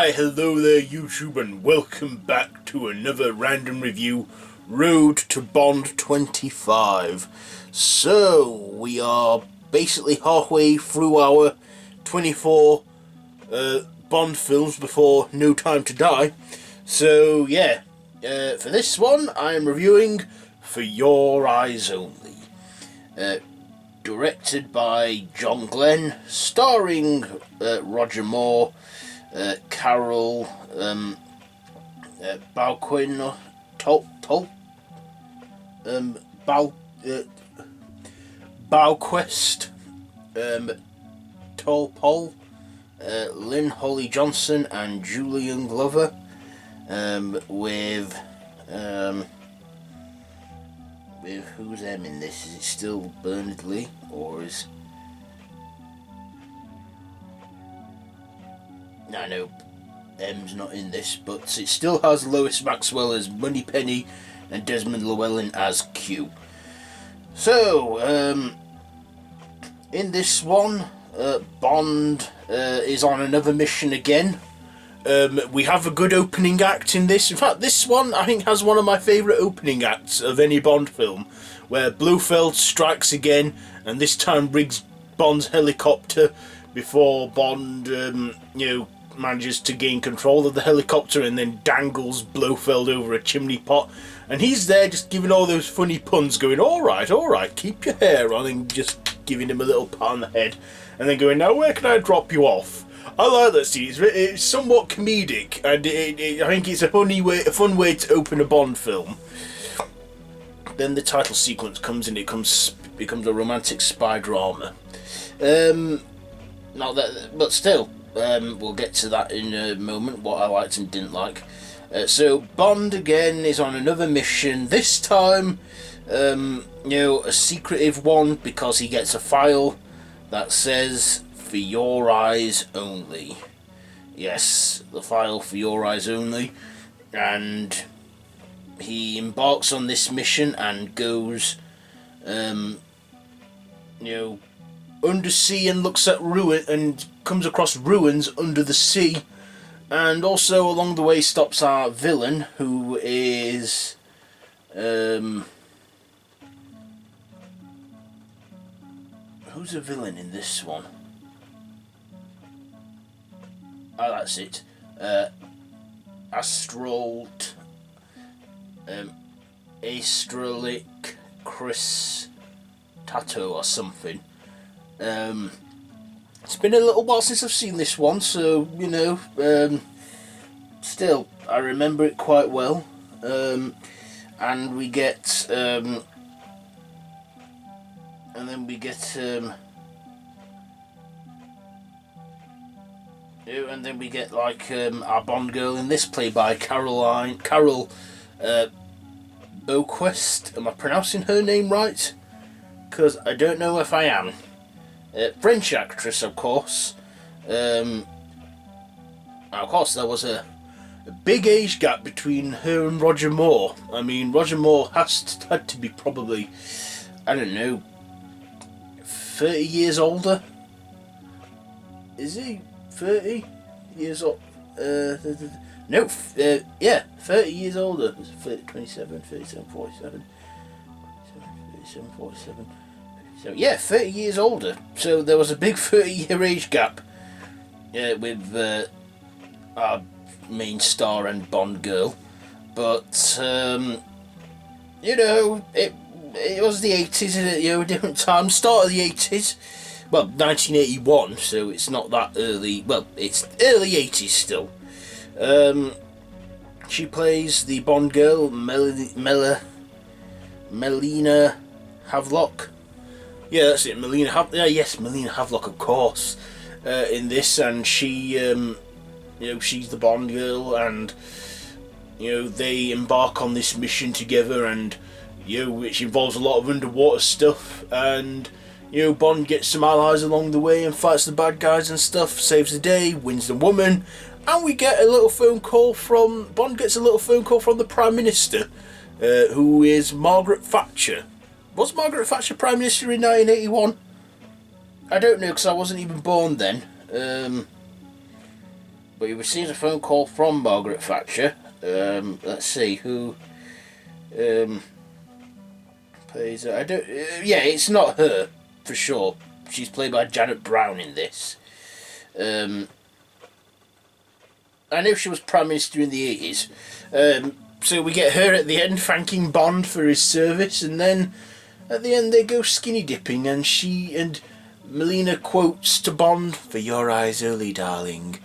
Why, hello there YouTube, and welcome back to another random review, Road to Bond 25. So, we are basically halfway through our 24 Bond films before No Time to Die. So, yeah, for this one, I am reviewing For Your Eyes Only. Directed by John Glenn, starring Rodger Moore, Carole Bouquet, Bouquest, Topol, Lynn Holly Johnson, and Julian Glover, with who's M in this? Is it still Bernard Lee, or is... No, M's not in this, but it still has Lois Maxwell as Moneypenny and Desmond Llewelyn as Q. So, in this one, Bond is on another mission again. We have a good opening act in this. In fact, this one I think has one of my favourite opening acts of any Bond film, where Blofeld strikes again, and this time rigs Bond's helicopter before Bond, manages to gain control of the helicopter and then dangles Blofeld over a chimney pot. And he's there just giving all those funny puns, going, all right, keep your hair on, and just giving him a little pat on the head, and then going, now where can I drop you off? I like that scene. It's somewhat comedic, and I think it's a fun way to open a Bond film. Then the title sequence comes in. It becomes a romantic spy drama. But still, we'll get to that in a moment. What I liked and didn't like. So Bond again is on another mission. This time, a secretive one, because he gets a file that says, For Your Eyes Only. Yes, the file For Your Eyes Only. And he embarks on this mission and goes, undersea, and looks at ruin and comes across ruins under the sea. And also along the way stops our villain, who is who's a villain in this one? Oh, that's it. Astrolic Chris Tato or something. It's been a little while since I've seen this one, so still I remember it quite well. And we get our Bond girl in this, played by Carole Bouquet. Am I pronouncing her name right? Because I don't know if I am. French actress, of course. Of course, there was a big age gap between her and Rodger Moore. I mean, Rodger Moore had to be probably, I don't know, 30 years older. Is he 30 years old? No, 30 years older. 27, 37, 47. 37, 47. So, yeah, 30 years older. So there was a big 30-year age gap with our main star and Bond girl. But, it was the 80s, a different time. Start of the 80s. Well, 1981, so it's not that early. Well, it's early 80s still. She plays the Bond girl, Melina Havelock. Yeah, that's it, Melina Havelock, of course, in this, and she, she's the Bond girl, and, they embark on this mission together, and, which involves a lot of underwater stuff, and, Bond gets some allies along the way and fights the bad guys and stuff, saves the day, wins the woman, and we get Bond gets a little phone call from the Prime Minister, who is Margaret Thatcher. Was Margaret Thatcher Prime Minister in 1981? I don't know, because I wasn't even born then. but he receives a phone call from Margaret Thatcher. Let's see who plays her. I don't. Yeah, it's not her for sure. She's played by Janet Brown in this. I know she was Prime Minister in the 80s. So we get her at the end thanking Bond for his service, and then at the end they go skinny dipping, and she and Melina quotes to Bond, "For your eyes only, darling."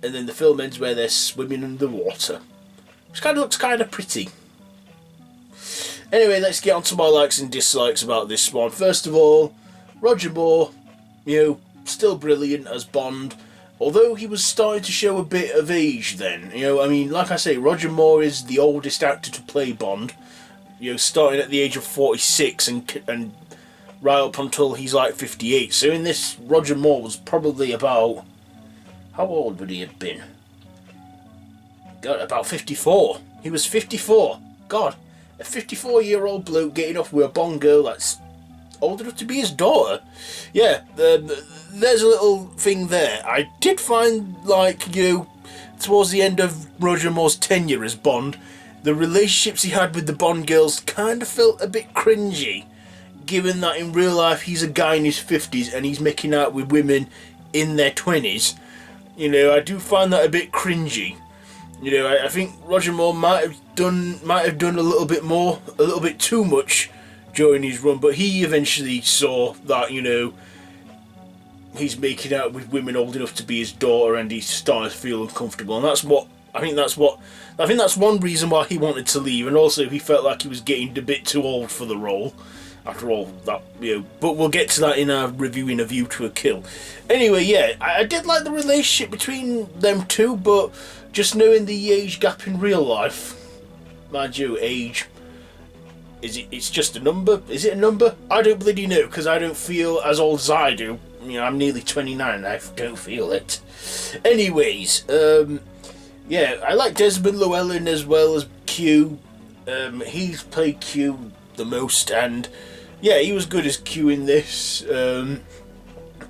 And then the film ends where they're swimming under the water. Which kind of looks kind of pretty. Anyway, let's get on to my likes and dislikes about this one. First of all, Rodger Moore, still brilliant as Bond. Although he was starting to show a bit of age then. I mean, like I say, Rodger Moore is the oldest actor to play Bond. Starting at the age of 46 and right up until he's like 58. So in this, Rodger Moore was probably about... How old would he have been? God, about 54. He was 54. God, a 54-year-old bloke getting off with a Bond girl that's old enough to be his daughter. Yeah, there's a little thing there. I did find, towards the end of Rodger Moore's tenure as Bond, the relationships he had with the Bond girls kind of felt a bit cringy, given that in real life he's a guy in his 50s and he's making out with women in their 20s. I do find that a bit cringy. I think Rodger Moore might have done a little bit more, a little bit too much during his run, but he eventually saw that, he's making out with women old enough to be his daughter, and he started to feel uncomfortable, and I think that's one reason why he wanted to leave, and also he felt like he was getting a bit too old for the role. After all that, but we'll get to that in our reviewing A View to a Kill. Anyway, yeah, I did like the relationship between them two, but just knowing the age gap in real life, mind you, age, it's just a number? Is it a number? I don't bloody know, because I don't feel as old as I do. I'm nearly 29 and I don't feel it. Anyways, yeah, I like Desmond Llewelyn as well as Q. He's played Q the most, and yeah, he was good as Q in this,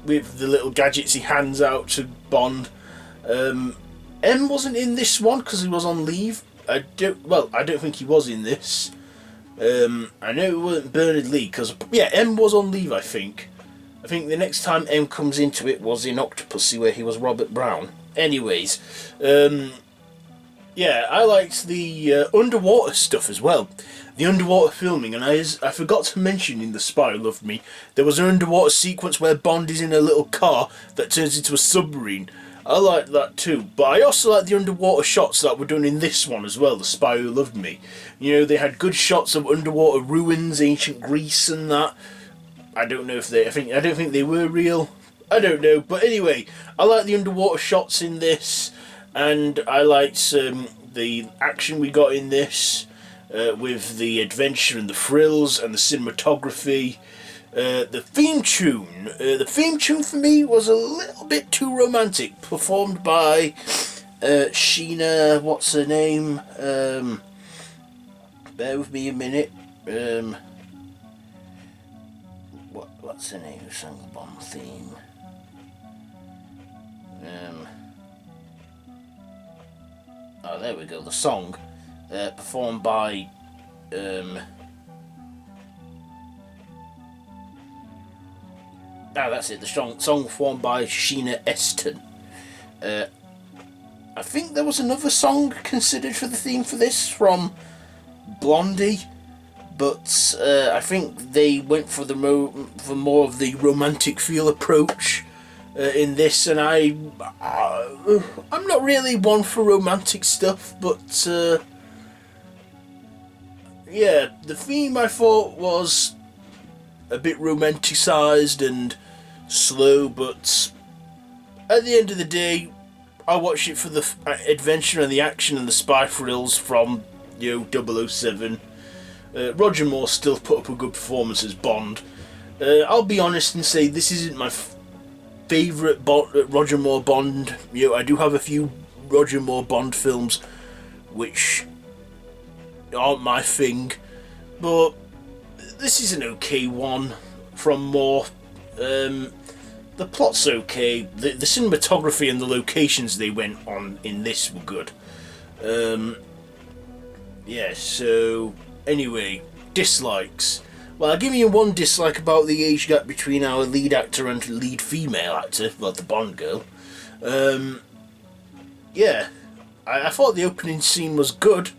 with the little gadgets he hands out to Bond. M wasn't in this one because he was on leave. I don't think he was in this. I know it wasn't Bernard Lee because, yeah, M was on leave, I think. I think the next time M comes into it was in Octopussy, where he was Robert Brown. Anyways, yeah, I liked the underwater stuff as well. The underwater filming, and I forgot to mention in The Spy Who Loved Me, there was an underwater sequence where Bond is in a little car that turns into a submarine. I like that too, but I also like the underwater shots that were done in this one as well, The Spy Who Loved Me. They had good shots of underwater ruins, ancient Greece and that. I don't know if I don't think they were real. I don't know, but anyway, I like the underwater shots in this, and I liked the action we got in this, with the adventure and the thrills and the cinematography. The theme tune for me was a little bit too romantic, performed by Sheena, what's her name? Bear with me a minute. What's her name who sang the Bond theme? Oh, there we go, the song, performed by that's it, the song performed by Sheena Easton. I think there was another song considered for the theme for this from Blondie, but I think they went for more of the romantic feel approach in this, and I'm not really one for romantic stuff, but yeah, the theme I thought was a bit romanticised and slow, but at the end of the day, I watched it for the adventure and the action and the spy thrills from 007. Rodger Moore still put up a good performance as Bond. I'll be honest and say this isn't my favourite Rodger Moore Bond. I do have a few Rodger Moore Bond films which aren't my thing, but this is an okay one from Moore. The the plot's okay. The cinematography and the locations they went on in this were good. Yeah, so anyway, dislikes. Well, I'll give you one dislike about the age gap between our lead actor and lead female actor, well, the Bond girl. Yeah, I thought the opening scene was good.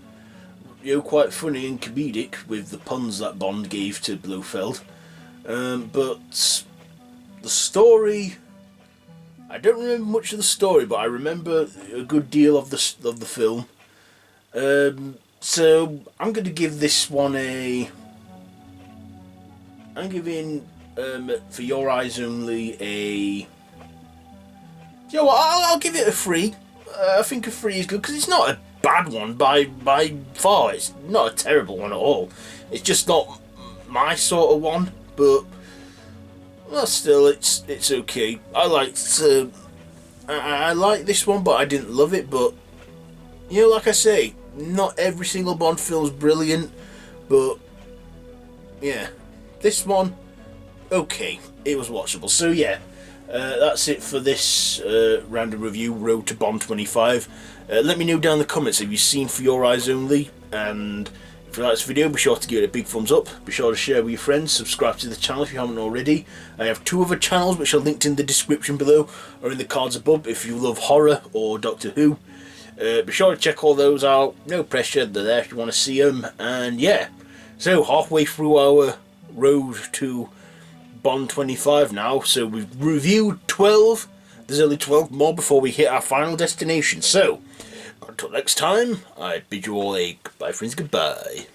You know, quite funny and comedic with the puns that Bond gave to Blofeld. But the story, I don't remember much of the story, but I remember a good deal of the film. So I'm going to give this one I'm giving For Your Eyes Only a. You know what? I'll give it a 3. I think a 3 is good because it's not a bad one by far. It's not a terrible one at all. It's just not my sort of one, but well, still, it's okay. I like this one, but I didn't love it. But you know, like I say, not every single Bond film is brilliant, but yeah, this one, okay, it was watchable. So yeah, that's it for this random review, Road to Bond 25. Let me know down in the comments, have you seen For Your Eyes Only? And if you like this video, be sure to give it a big thumbs up. Be sure to share with your friends. Subscribe to the channel if you haven't already. I have 2 other channels which are linked in the description below or in the cards above if you love horror or Doctor Who. Be sure to check all those out. No pressure, they're there if you want to see them. And yeah, so halfway through our road to Bond 25 now. So we've reviewed 12. There's only 12 more before we hit our final destination. So, until next time, I bid you all a goodbye, friends, goodbye.